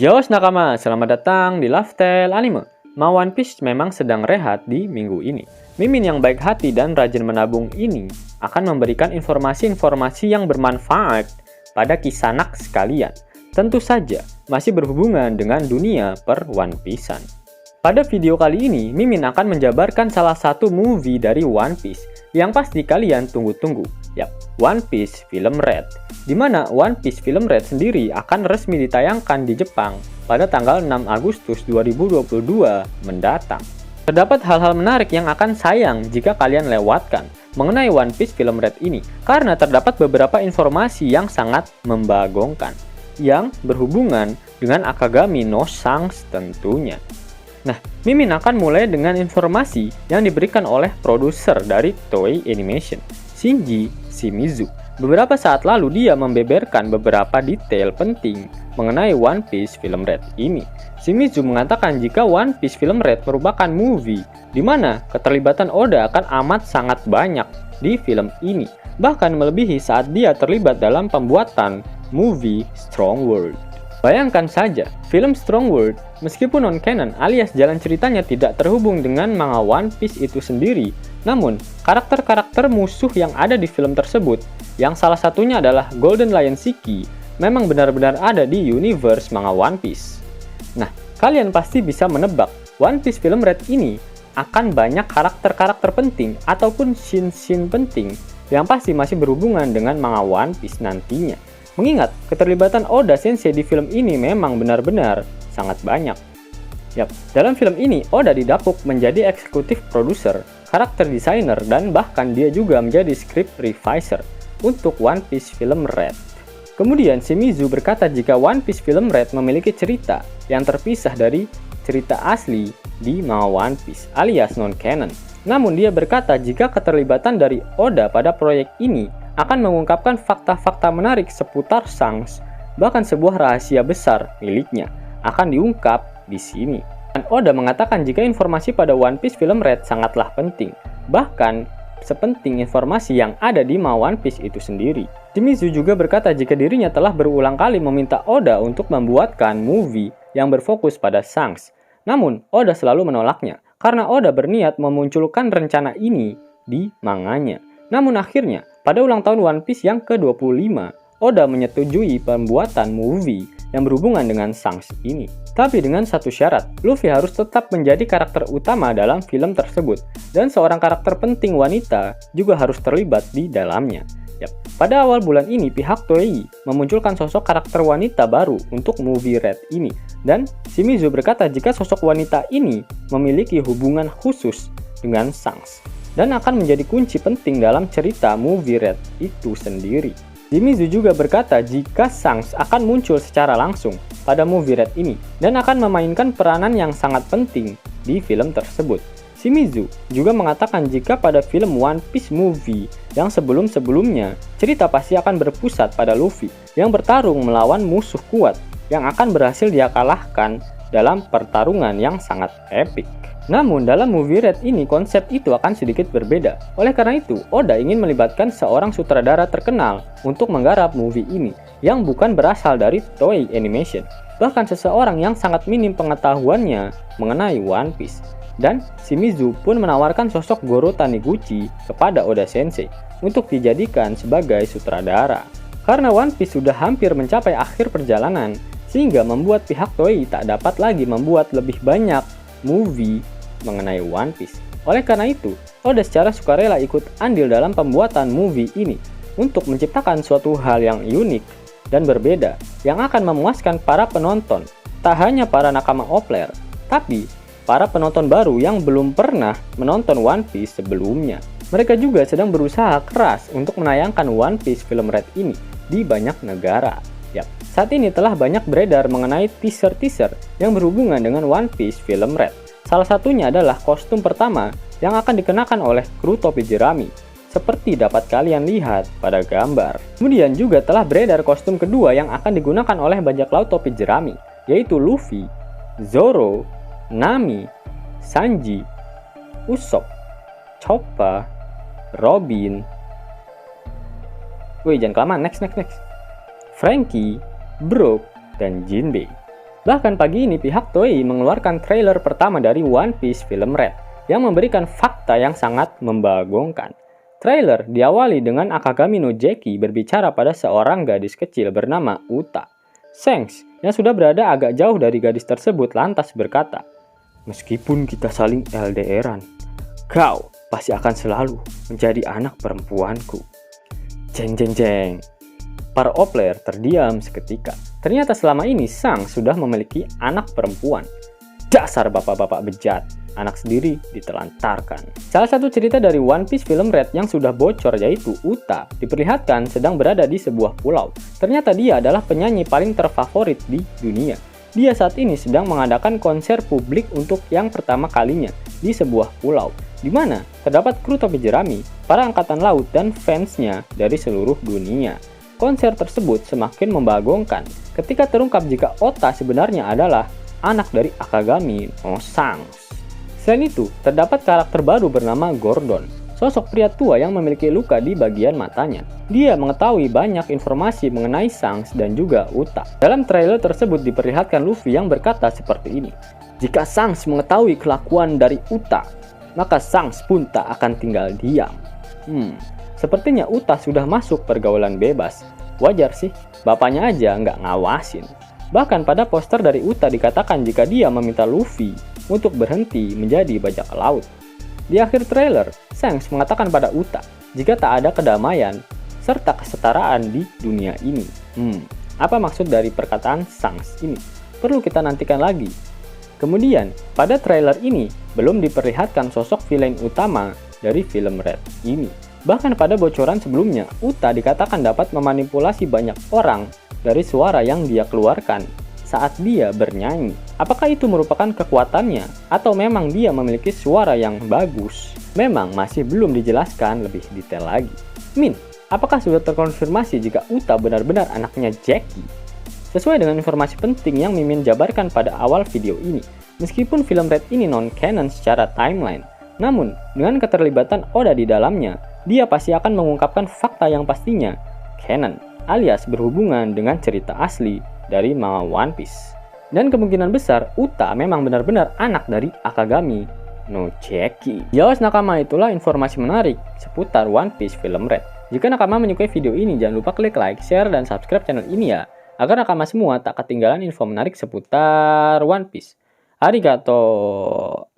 Yos nakama, selamat datang di Lifestyle Anime. One Piece memang sedang rehat di minggu ini. Mimin yang baik hati dan rajin menabung ini akan memberikan informasi-informasi yang bermanfaat pada kisanak sekalian. Tentu saja masih berhubungan dengan dunia per One Piece-an. Pada video kali ini, Mimin akan menjabarkan salah satu movie dari One Piece yang pasti kalian tunggu-tunggu. Yap, One Piece Film Red. Di mana One Piece Film Red sendiri akan resmi ditayangkan di Jepang pada tanggal 6 Agustus 2022 mendatang. Terdapat hal-hal menarik yang akan sayang jika kalian lewatkan mengenai One Piece Film Red ini karena terdapat beberapa informasi yang sangat membagongkan yang berhubungan dengan Akagami no Shanks tentunya. Nah, Mimin akan mulai dengan informasi yang diberikan oleh produser dari Toei Animation, Shinji Shimizu. Beberapa saat lalu dia membeberkan beberapa detail penting mengenai One Piece Film Red ini. Shimizu mengatakan jika One Piece Film Red merupakan movie di mana keterlibatan Oda akan amat sangat banyak di film ini, bahkan melebihi saat dia terlibat dalam pembuatan movie Strong World. Bayangkan saja, film Strong World meskipun non-canon alias jalan ceritanya tidak terhubung dengan manga One Piece itu sendiri, namun karakter-karakter musuh yang ada di film tersebut, yang salah satunya adalah Golden Lion Shiki, memang benar-benar ada di universe manga One Piece. Nah, kalian pasti bisa menebak One Piece Film Red ini akan banyak karakter-karakter penting ataupun scene-scene penting yang pasti masih berhubungan dengan manga One Piece nantinya. Mengingat keterlibatan Oda Sensei di film ini memang benar-benar sangat banyak. Yap, dalam film ini Oda didapuk menjadi eksekutif produser, karakter designer, dan bahkan dia juga menjadi script reviser untuk One Piece Film Red. Kemudian Shimizu berkata jika One Piece Film Red memiliki cerita yang terpisah dari cerita asli di manga One Piece alias non-canon. Namun dia berkata jika keterlibatan dari Oda pada proyek ini akan mengungkapkan fakta-fakta menarik seputar Shanks, bahkan sebuah rahasia besar miliknya akan diungkap di sini. Dan Oda mengatakan jika informasi pada One Piece Film Red sangatlah penting, bahkan sepenting informasi yang ada di manga One Piece itu sendiri. Shimizu juga berkata jika dirinya telah berulang kali meminta Oda untuk membuatkan movie yang berfokus pada Shanks. Namun, Oda selalu menolaknya karena Oda berniat memunculkan rencana ini di manganya. Namun akhirnya, pada ulang tahun One Piece yang ke-25, Oda menyetujui pembuatan movie yang berhubungan dengan Shanks ini. Tapi dengan satu syarat, Luffy harus tetap menjadi karakter utama dalam film tersebut, dan seorang karakter penting wanita juga harus terlibat di dalamnya. Yap, pada awal bulan ini, pihak Toei memunculkan sosok karakter wanita baru untuk movie Red ini, dan Shimizu berkata jika sosok wanita ini memiliki hubungan khusus dengan Shanks dan akan menjadi kunci penting dalam cerita movie Red itu sendiri. Shimizu juga berkata jika Shanks akan muncul secara langsung pada movie Red ini dan akan memainkan peranan yang sangat penting di film tersebut. Shimizu juga mengatakan jika pada film One Piece movie yang sebelum-sebelumnya, cerita pasti akan berpusat pada Luffy yang bertarung melawan musuh kuat yang akan berhasil dia kalahkan dalam pertarungan yang sangat epik. Namun dalam movie Red ini konsep itu akan sedikit berbeda. Oleh karena itu, Oda ingin melibatkan seorang sutradara terkenal untuk menggarap movie ini yang bukan berasal dari Toei Animation, bahkan seseorang yang sangat minim pengetahuannya mengenai One Piece. Dan Shimizu pun menawarkan sosok Goro Taniguchi kepada Oda Sensei untuk dijadikan sebagai sutradara. Karena One Piece sudah hampir mencapai akhir perjalanan, sehingga membuat pihak Toei tak dapat lagi membuat lebih banyak movie mengenai One Piece. Oleh karena itu, Oda secara sukarela ikut andil dalam pembuatan movie ini untuk menciptakan suatu hal yang unik dan berbeda yang akan memuaskan para penonton. Tak hanya para nakama Opler, tapi para penonton baru yang belum pernah menonton One Piece sebelumnya. Mereka juga sedang berusaha keras untuk menayangkan One Piece Film Red ini di banyak negara. Yap, saat ini telah banyak beredar mengenai teaser-teaser yang berhubungan dengan One Piece Film Red. Salah satunya adalah kostum pertama yang akan dikenakan oleh kru topi jerami, seperti dapat kalian lihat pada gambar. Kemudian juga telah beredar kostum kedua yang akan digunakan oleh bajak laut topi jerami, yaitu Luffy, Zoro, Nami, Sanji, Usopp, Chopper, Robin. Wih, jangan kelamaan, next. Franky, Brook, dan Jinbei. Bahkan pagi ini pihak Toei mengeluarkan trailer pertama dari One Piece film Red yang memberikan fakta yang sangat membagongkan. Trailer diawali dengan Akagami no Jeki berbicara pada seorang gadis kecil bernama Uta. Shanks yang sudah berada agak jauh dari gadis tersebut lantas berkata, "Meskipun kita saling LDRan, kau pasti akan selalu menjadi anak perempuanku." Jeng jeng jeng. Para player terdiam seketika. Ternyata selama ini Sang sudah memiliki anak perempuan. Dasar bapak-bapak bejat, anak sendiri ditelantarkan. Salah satu cerita dari One Piece film Red yang sudah bocor yaitu Uta diperlihatkan sedang berada di sebuah pulau. Ternyata dia adalah penyanyi paling terfavorit di dunia. Dia saat ini sedang mengadakan konser publik untuk yang pertama kalinya di sebuah pulau, di mana terdapat kru topi jerami, para angkatan laut, dan fansnya dari seluruh dunia. Konser tersebut semakin membagongkan ketika terungkap jika Ota sebenarnya adalah anak dari Akagami no Shanks. Selain itu, terdapat karakter baru bernama Gordon, sosok pria tua yang memiliki luka di bagian matanya. Dia mengetahui banyak informasi mengenai Shanks dan juga Uta. Dalam trailer tersebut diperlihatkan Luffy yang berkata seperti ini, "Jika Shanks mengetahui kelakuan dari Uta, maka Shanks pun tak akan tinggal diam." Sepertinya Uta sudah masuk pergaulan bebas. Wajar sih, bapaknya aja nggak ngawasin. Bahkan pada poster dari Uta dikatakan jika dia meminta Luffy untuk berhenti menjadi bajak laut. Di akhir trailer, Shanks mengatakan pada Uta jika tak ada kedamaian serta kesetaraan di dunia ini. Apa maksud dari perkataan Shanks ini? Perlu kita nantikan lagi. Kemudian, pada trailer ini belum diperlihatkan sosok villain utama dari film Red ini. Bahkan pada bocoran sebelumnya, Uta dikatakan dapat memanipulasi banyak orang dari suara yang dia keluarkan saat dia bernyanyi. Apakah itu merupakan kekuatannya atau memang dia memiliki suara yang bagus? Memang masih belum dijelaskan lebih detail lagi. Min, apakah sudah terkonfirmasi jika Uta benar-benar anaknya Jackie? Sesuai dengan informasi penting yang Mimin jabarkan pada awal video ini, meskipun film Red ini non-canon secara timeline, namun dengan keterlibatan Oda di dalamnya, dia pasti akan mengungkapkan fakta yang pastinya canon, alias berhubungan dengan cerita asli dari manga One Piece. Dan kemungkinan besar Uta memang benar-benar anak dari Akagami no Jeki. Yaos nakama, itulah informasi menarik seputar One Piece film Red. Jika nakama menyukai video ini, jangan lupa klik like, share, dan subscribe channel ini ya, agar nakama semua tak ketinggalan info menarik seputar One Piece. Arigato.